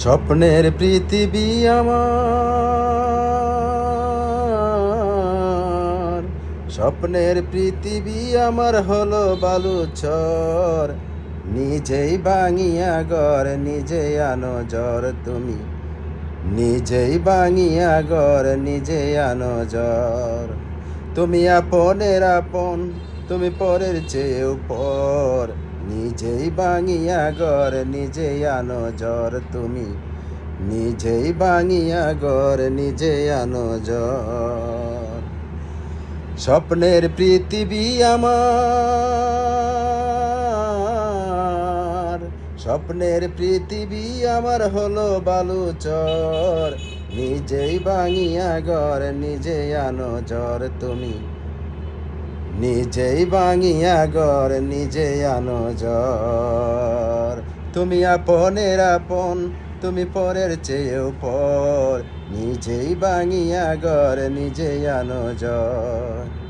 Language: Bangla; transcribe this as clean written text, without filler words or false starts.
স্বপ্নের পৃথিবী আমার, স্বপ্নের পৃথিবী আমার হলো বালুচর। নিজেই ভাঙিয়া ঘর নিজেই আনো জ্বর তুমি, নিজেই ভাঙিয়া ঘর নিজেই আনো জ্বর। তুমি আপনের আপন, তুমি পরের চেয়েও পর। নিজেই ভাঙিয়া ঘর নিজেই আনো জ্বর তুমি, নিজেই ভাঙিয়া ঘর নিজেই আনো জ্বর। স্বপ্নের পৃথিবী আমার, স্বপ্নের পৃথিবী আমার হলো বালুচর। নিজেই ভাঙিয়া ঘর নিজেই আনো জ্বর তুমি, নিজেই ভাঙিয়া ঘর নিজেই আনো জ্বর। তুমি আপনের আপন, তুমি পরের চেয়েও পর। নিজেই ভাঙিয়া ঘর নিজেই আনো জ্বর।